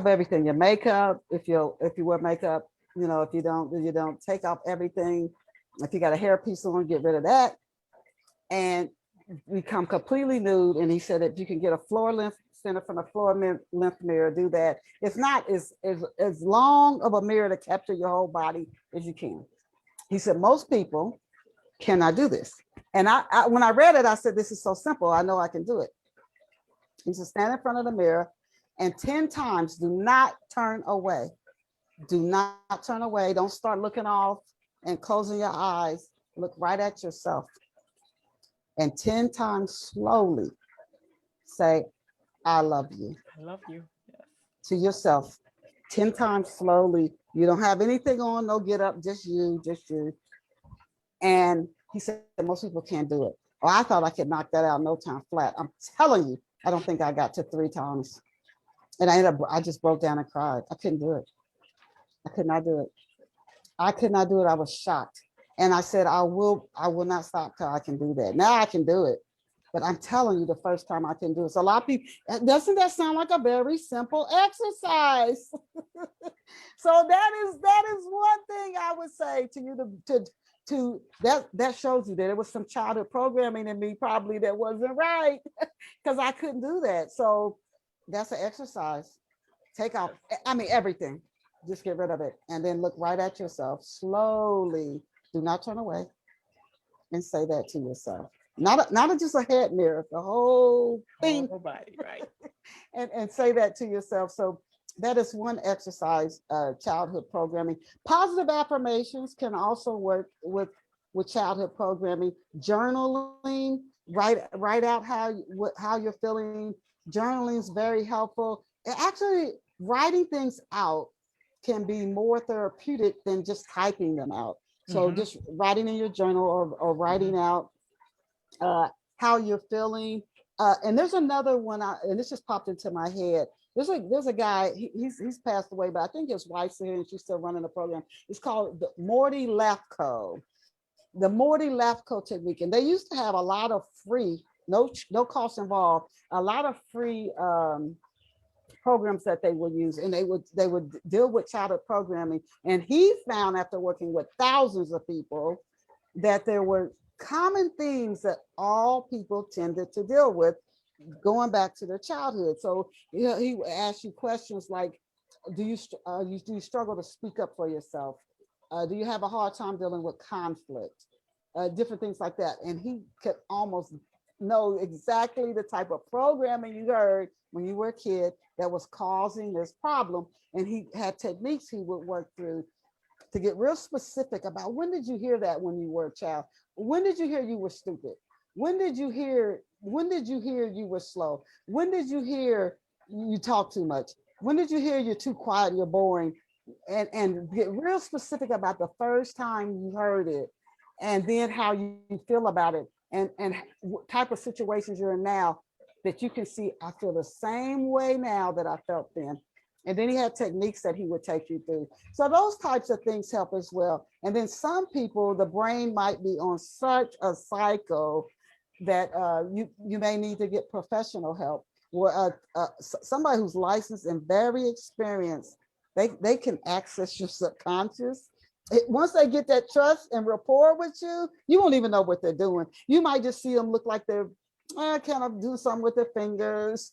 everything. Your makeup, if you wear makeup, if you don't, take off everything. If you got a hairpiece on, get rid of that. And become completely nude. And he said if you can get a floor length center from a floor length mirror, do that. If not, as long of a mirror to capture your whole body as you can. He said most people cannot do this. And I when I read it, I said, this is so simple. I know I can do it. He said stand in front of the mirror and 10 times do not turn away. Do not turn away. Don't start looking off and closing your eyes. Look right at yourself. And 10 times slowly say, I love you I love you. Yes. to yourself. 10 times slowly. You don't have anything on, no get up, just you, just you. And he said, most people can't do it. Oh, I thought I could knock that out no time flat. I'm telling you, I don't think I got to 3 times. And I just broke down and cried. I couldn't do it. I could not do it. I could not do it. I was shocked. And I said, I will not stop till I can do that. Now I can do it. But I'm telling you, the first time I can do it. So a lot of people, doesn't that sound like a very simple exercise? So that is one thing I would say to you to that shows you that it was some childhood programming in me probably that wasn't right because I couldn't do that. So that's an exercise. Take out, I mean, everything. Just get rid of it and then look right at yourself slowly. Do not turn away and say that to yourself. Not just a head mirror, the whole thing. Whole body, right? and say that to yourself. So that is one exercise, childhood programming. Positive affirmations can also work with childhood programming. Journaling, write out how you're feeling. Journaling is very helpful. Actually, writing things out can be more therapeutic than just typing them out. So just writing in your journal or writing out how you're feeling. And there's another one, and this just popped into my head. There's a guy, he's passed away, but I think his wife's here and she's still running the program. It's called the Morty Lefko. The Morty Lefko technique. And they used to have a lot of free, no cost involved, a lot of free programs that they would use, and they would deal with childhood programming. And he found, after working with thousands of people, that there were common themes that all people tended to deal with going back to their childhood. So he would ask you questions like, do you struggle to speak up for yourself? Do you have a hard time dealing with conflict? Different things like that. And he could almost know exactly the type of programming you heard when you were a kid that was causing this problem. And he had techniques he would work through to get real specific about, when did you hear that when you were a child? When did you hear you were stupid? When did you hear you were slow? When did you hear you talk too much? When did you hear you're too quiet, you're boring? And get real specific about the first time you heard it, and then how you feel about it, and what type of situations you're in now that you can see, I feel the same way now that I felt then. And then he had techniques that he would take you through. So those types of things help as well. And then some people, the brain might be on such a cycle that you may need to get professional help. Or somebody who's licensed and very experienced, they can access your subconscious. Once they get that trust and rapport with you, you won't even know what they're doing. You might just see them look like they're kind of do something with their fingers,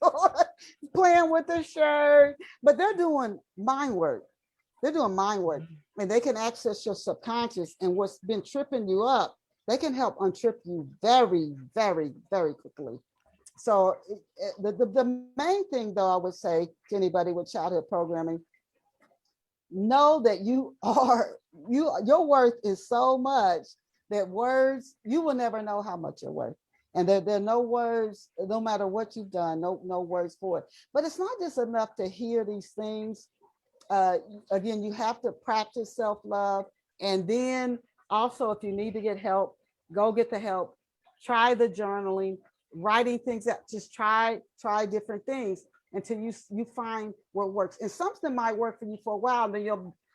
playing with their shirt, but they're doing mind work. They're doing mind work, and they can access your subconscious, and what's been tripping you up, they can help untrip you very, very, very quickly. So the main thing, though, I would say to anybody with childhood programming, know that your worth is so much that words, you will never know how much you're worth. And there are no words, no matter what you've done, no words for it. But it's not just enough to hear these things. Again, you have to practice self-love. And then also, if you need to get help, go get the help. Try the journaling, writing things out. Just try different things until you find what works. And something might work for you for a while, then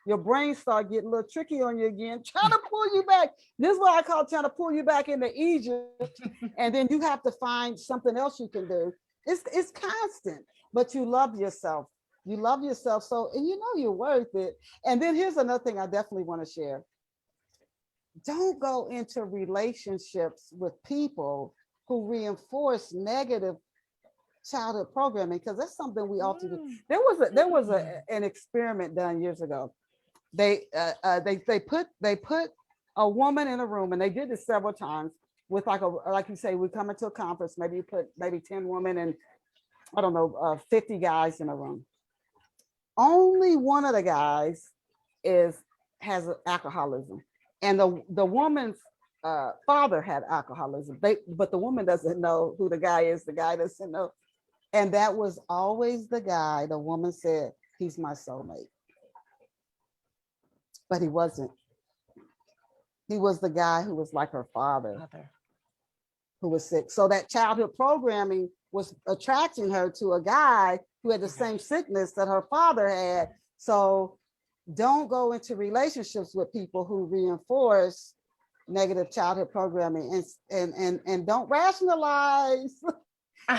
your brain start getting a little tricky on you again, trying to pull you back. This is what I call trying to pull you back into Egypt. And then you have to find something else you can do. It's constant, but you love yourself. You love yourself. So, and you know you're worth it. And then here's another thing I definitely want to share. Don't go into relationships with people who reinforce negative childhood programming, because that's something we often do. There was an experiment done years ago. They put a woman in a room, and they did this several times with like you say, we come into a conference, maybe you put 10 women and I don't know, 50 guys in a room. Only one of the guys has alcoholism, and the woman's father had alcoholism. But the woman doesn't know who the guy is. The guy doesn't know, and that was always the guy. The woman said, "He's my soulmate," but he wasn't. He was the guy who was like her father, who was sick. So that childhood programming was attracting her to a guy who had the same sickness that her father had. So don't go into relationships with people who reinforce negative childhood programming, and don't rationalize.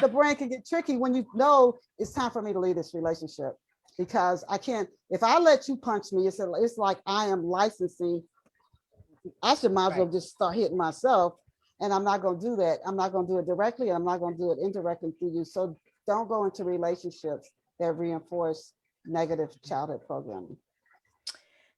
The brain can get tricky when you know it's time for me to leave this relationship, because I can't, if I let you punch me, it's like I am licensing. I should might as well just start hitting myself, and I'm not going to do that. I'm not going to do it directly, and I'm not going to do it indirectly through you. So don't go into relationships that reinforce negative childhood programming.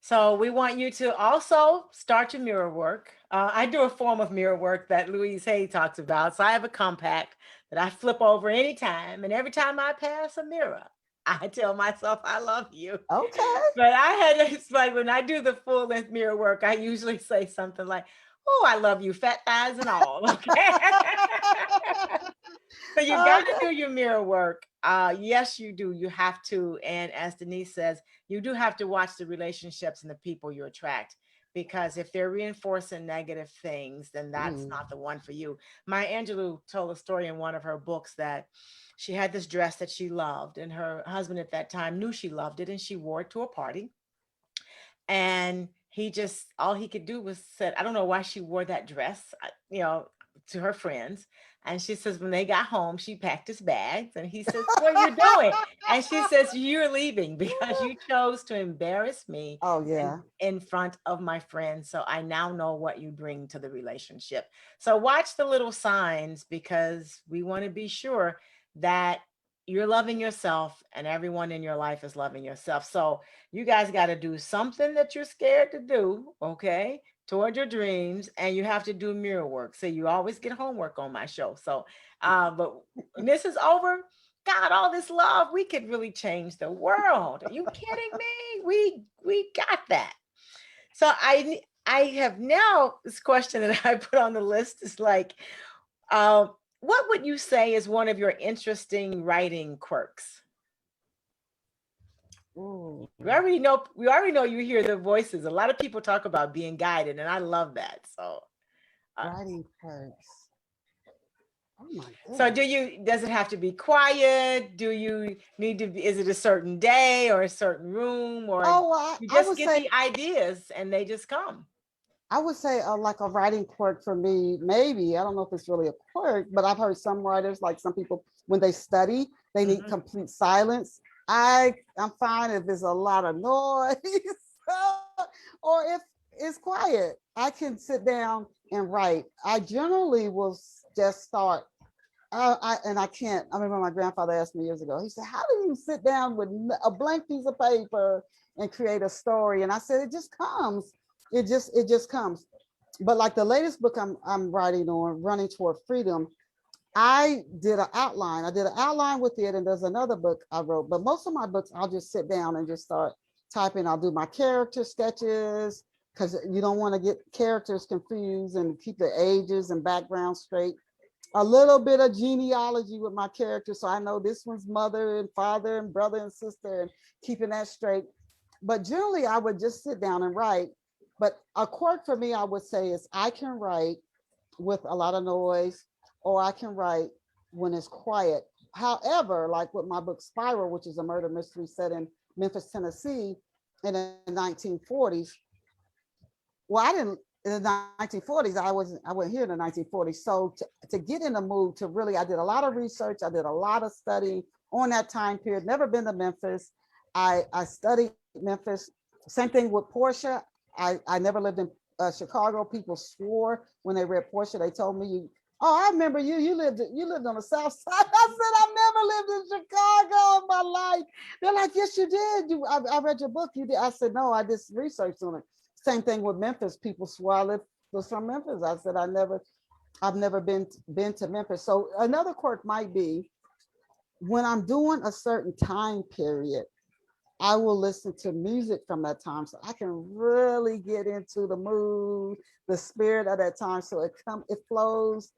So we want you to also start your mirror work. I do a form of mirror work that Louise Hay talks about. So I have a compact that I flip over anytime, and every time I pass a mirror, I tell myself I love you. Okay. But it's like when I do the full length mirror work, I usually say something like, "Oh, I love you, fat thighs and all." Okay. So you got to do your mirror work. Yes, you do. You have to. And as Denise says, you do have to watch the relationships and the people you attract, because if they're reinforcing negative things, then that's not the one for you. Maya Angelou told a story in one of her books that she had this dress that she loved, and her husband at that time knew she loved it, and she wore it to a party. And all he could do was said, I don't know why she wore that dress, to her friends. And she says, when they got home, she packed his bags, and he says, "What are you doing?" And she says, "You're leaving because you chose to embarrass me in front of my friends. So I now know what you bring to the relationship." So watch the little signs, because we want to be sure that you're loving yourself and everyone in your life is loving yourself. So you guys got to do something that you're scared to do, okay, toward your dreams, and you have to do mirror work. So you always get homework on my show. So, but when this is over, God, all this love, we could really change the world. Are you kidding me? We got that. So I have now this question that I put on the list is like, what would you say is one of your interesting writing quirks? Ooh. We already know you hear the voices. A lot of people talk about being guided, and I love that. So writing quirks. Oh my goodness. So does it have to be quiet? Do you need to is it a certain day or a certain room, or you just get the ideas and they just come? I would say like a writing quirk for me, maybe, I don't know if it's really a quirk, but I've heard some writers, like some people, when they study, they need complete silence. I'm fine if there's a lot of noise or if it's quiet. I can sit down and write. I generally will just start. I remember my grandfather asked me years ago, he said, "How do you sit down with a blank piece of paper and create a story?" And I said, "It just comes. It just comes." But like the latest book I'm writing on, Running Toward Freedom, I did an outline. With it, and there's another book I wrote. But most of my books, I'll just sit down and just start typing. I'll do my character sketches, because you don't want to get characters confused, and keep the ages and background straight. A little bit of genealogy with my characters, so I know this one's mother and father and brother and sister, and keeping that straight. But generally, I would just sit down and write. But a quirk for me, I would say, is I can write with a lot of noise, or I can write when it's quiet. However, like with my book Spiral, which is a murder mystery set in Memphis, Tennessee in the 1940s. Well, I didn't, in the 1940s, I wasn't here in the 1940s. So to get in the mood to really, I did a lot of research. I did a lot of studying on that time period. Never been to Memphis. I studied Memphis. Same thing with Portia. I never lived in Chicago. People swore when they read Portia. They told me, "Oh, I remember you. You lived on the South Side." I said, "I never lived in Chicago in my life." They're like, "Yes, you did. I read your book. You did." I said, "No, I did research on it." Same thing with Memphis. People swore I was from Memphis. I said, I've never been to Memphis. So another quirk might be when I'm doing a certain time period, I will listen to music from that time so I can really get into the mood, the spirit of that time. So it flows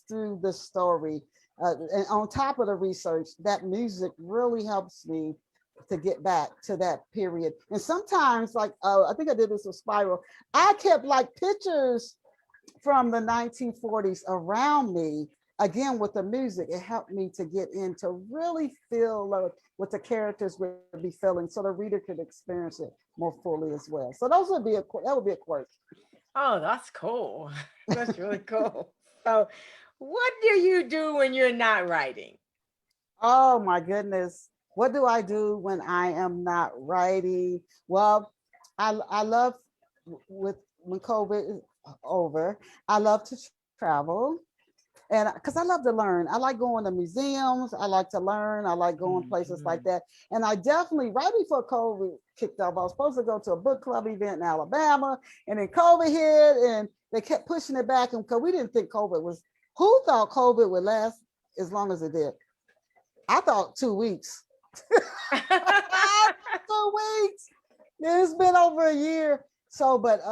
through the story. And on top of the research, that music really helps me to get back to that period. And sometimes, like I think I did this with Spiral, I kept like pictures from the 1940s around me. Again, with the music, it helped me to get in to really feel what the characters would be feeling, so the reader could experience it more fully as well. So that would be a quirk. Oh, that's cool. That's really cool. So, what do you do when you're not writing? Oh my goodness. What do I do when I am not writing? Well, I love with when COVID is over, I love to travel. And because I love to learn, I like going to museums. I like to learn. I like going places like Mhm. that. And I definitely, right before COVID kicked off, I was supposed to go to a book club event in Alabama, and then COVID hit, and they kept pushing it back. And because we didn't think COVID was, who thought COVID would last as long as it did? I thought 2 weeks. 2 weeks. It's been over a year. So, but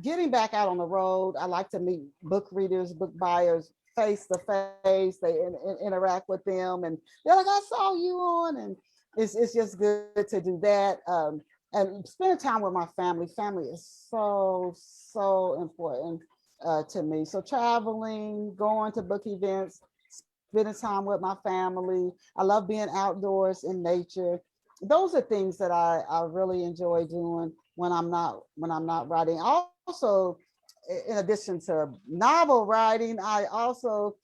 getting back out on the road, I like to meet book readers, book buyers face to face. They interact with them, and they're like, "I saw you on," and it's just good to do that. And spend time with my family. Family is so important to me. So traveling, going to book events, spending time with my family. I love being outdoors in nature. Those are things that I really enjoy doing when I'm not writing. Also, in addition to novel writing, I also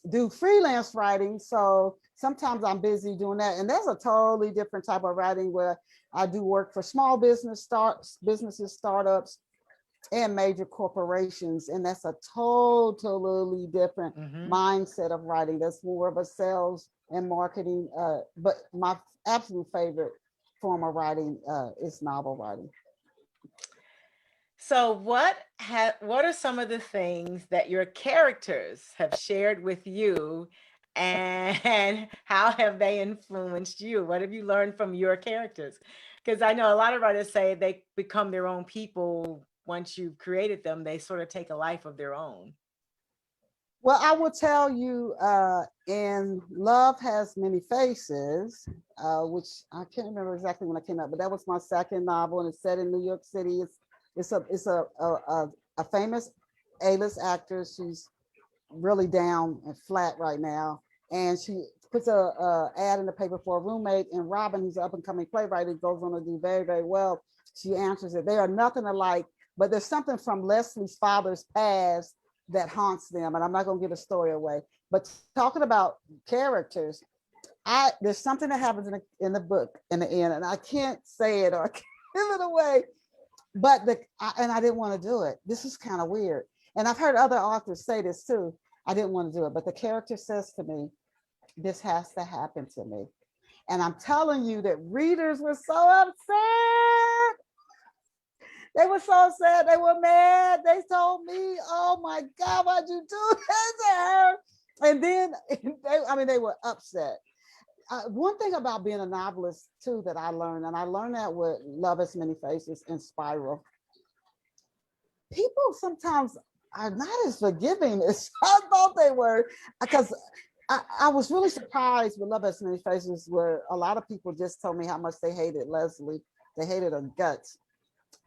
do freelance writing. So sometimes I'm busy doing that. And that's a totally different type of writing where I do work for small businesses, startups, and major corporations. And that's a totally different Mhm. mindset of writing. That's more of a sales and marketing. But my absolute favorite form of writing is novel writing. So, what are some of the things that your characters have shared with you, and how have they influenced you? What have you learned from your characters? Because I know a lot of writers say they become their own people once you've created them. They sort of take a life of their own. Well, I will tell you, in Love Has Many Faces, which I can't remember exactly when it came out, but that was my second novel, and it's set in New York City. It's a famous A-list actress. She's really down and flat right now, and she puts a ad in the paper for a roommate, and Robin, who's an up and coming playwright, who goes on to do very well. She answers it. They are nothing alike, but there's something from Leslie's father's past that haunts them, and I'm not going to give the story away. But talking about characters, I there's something that happens in the book in the end, and I can't say it or give it away. But and I didn't want to do it. This is kind of weird, and I've heard other authors say this too. I didn't want to do it, but the character says to me, "This has to happen to me," and I'm telling you that readers were so upset. They were so sad. They were mad. They told me, "Oh my God, why'd you do that to her?" And then, they were upset. One thing about being a novelist too that I learned, and I learned that with Love Has Many Faces and Spiral, people sometimes are not as forgiving as I thought they were, because I was really surprised with Love Has Many Faces, where a lot of people just told me how much they hated Leslie. They hated her guts,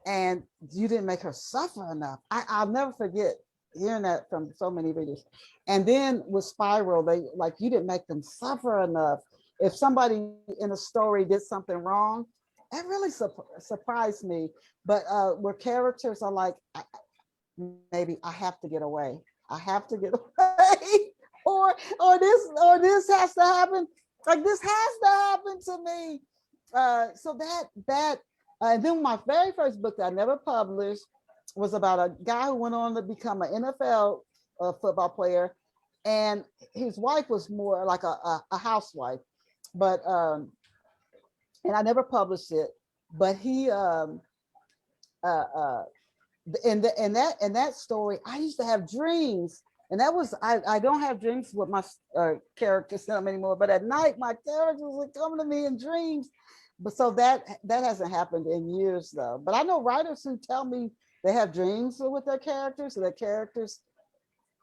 and you didn't make her suffer enough. I'll never forget hearing that from so many readers. And then with Spiral, they like, you didn't make them suffer enough. If somebody in a story did something wrong, that really surprised me. But where characters are like, maybe I have to get away. I have to get away, or this has to happen. Like, this has to happen to me. So that and then my very first book that I never published was about a guy who went on to become an NFL football player, and his wife was more like a housewife. But and I never published it. But he uh, uh, in that story, I used to have dreams, and that was I don't have dreams with my characters anymore. But at night, my characters would come to me in dreams, But so that hasn't happened in years though. But I know writers who tell me they have dreams with their characters, so their characters,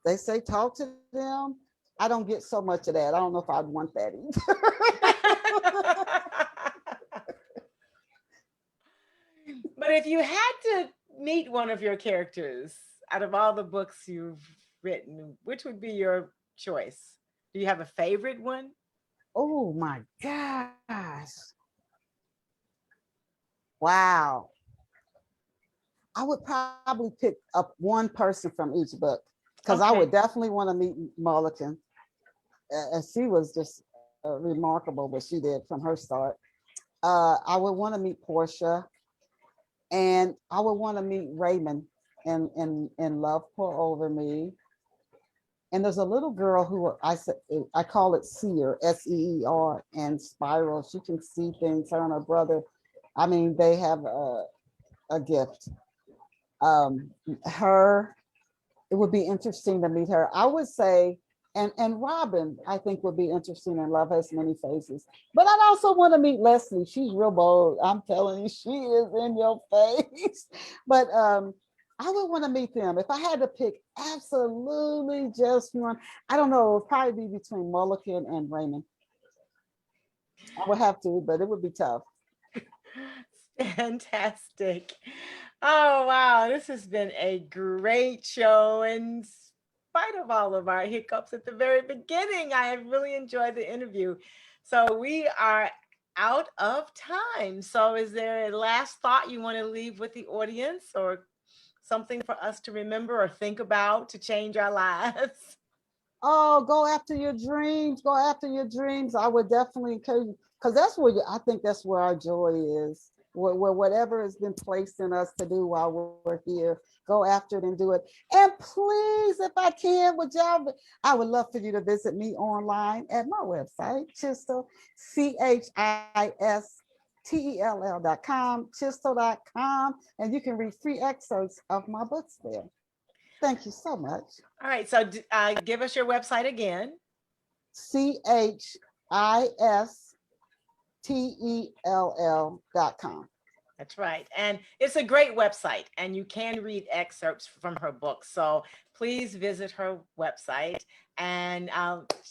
they say talk to them. I don't get so much of that. I don't know if I'd want that either. But if you had to meet one of your characters out of all the books you've written, which would be your choice? Do you have a favorite one? Oh my gosh. Wow. I would probably pick up one person from each book because I would definitely want to meet Mulligan. And she was just remarkable what she did from her start. I would want to meet Portia, and I would want to meet Raymond in Love Pour Over Me. And there's a little girl who I call it Seer, Seer, and Spiral. She can see things. Her and her brother, I mean, they have a gift. Her, it would be interesting to meet her. I would say, and Robin, I think would be interesting, and Love Has Many Faces. But I'd also want to meet Leslie. She's real bold. I'm telling you, she is in your face. But I would want to meet them. If I had to pick absolutely just one, I don't know, it would probably be between Mulligan and Raymond. I would have to, but it would be tough. Fantastic. Oh, wow. This has been a great show. In spite of all of our hiccups at the very beginning, I have really enjoyed the interview. So we are out of time. So is there a last thought you want to leave with the audience, or something for us to remember or think about to change our lives? Oh, go after your dreams. Go after your dreams. I would definitely encourage you, because that's where I think that's where our joy is. Where whatever has been placed in us to do while we're here, go after it and do it. And please, if I can, I would love for you to visit me online at my website, Chistel, CHISTELL.com, chistel.com, and you can read free excerpts of my books there. Thank you so much. All right, so give us your website again. CHISTELL.com. That's right. And it's a great website, and you can read excerpts from her books. So please visit her website and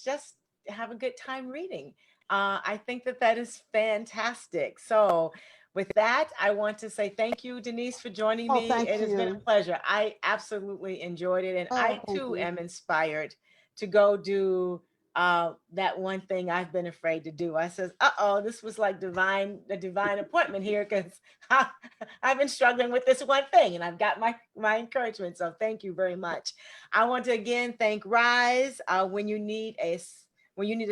just have a good time reading. I think that is fantastic. So with that, I want to say thank you, Denise, for joining me. It has been a pleasure. I absolutely enjoyed it. And I too am inspired to go do that one thing I've been afraid to do. I says, this was like a divine appointment here, because I've been struggling with this one thing, and I've got my encouragement. So thank you very much. I want to again thank Rise. When you need a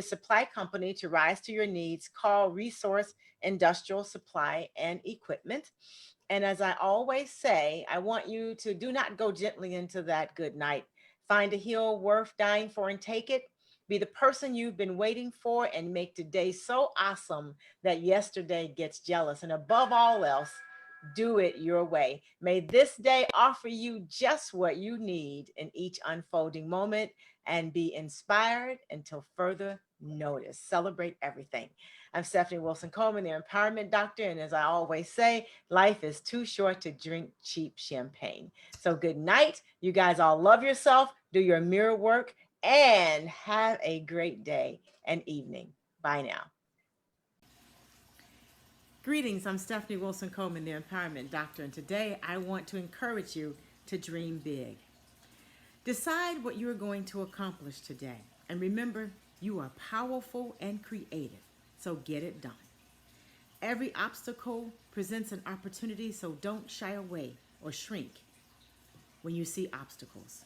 supply company to rise to your needs, call Resource Industrial Supply and Equipment. And as I always say, I want you to do not go gently into that good night. Find a hill worth dying for and take it. Be the person you've been waiting for, and make today so awesome that yesterday gets jealous. And above all else, do it your way. May this day offer you just what you need in each unfolding moment, and be inspired until further notice. Celebrate everything. I'm Stephanie Wilson-Coleman, the Empowerment Doctor. And as I always say, life is too short to drink cheap champagne. So good night. You guys all love yourself, do your mirror work, and have a great day and evening. Bye now. Greetings, I'm Stephanie Wilson-Coleman, the Empowerment Doctor, and today I want to encourage you to dream big. Decide what you are going to accomplish today, and remember, you are powerful and creative, so get it done. Every obstacle presents an opportunity, so don't shy away or shrink when you see obstacles.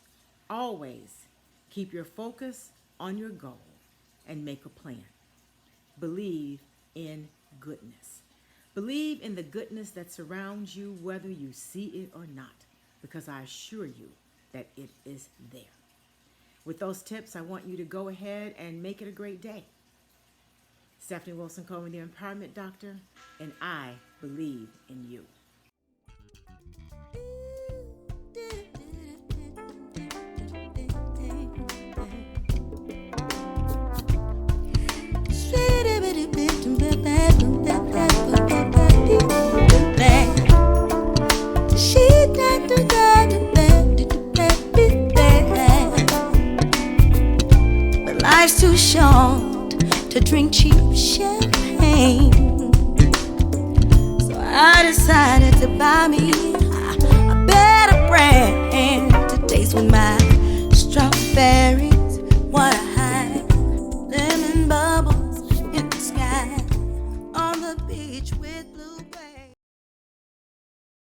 Always keep your focus on your goal and make a plan. Believe in goodness. Believe in the goodness that surrounds you, whether you see it or not, because I assure you that it is there. With those tips, I want you to go ahead and make it a great day. Stephanie Wilson-Coleman, the Empowerment Doctor, and I believe in you. Sweet But life's too short to drink cheap champagne, so I decided to buy me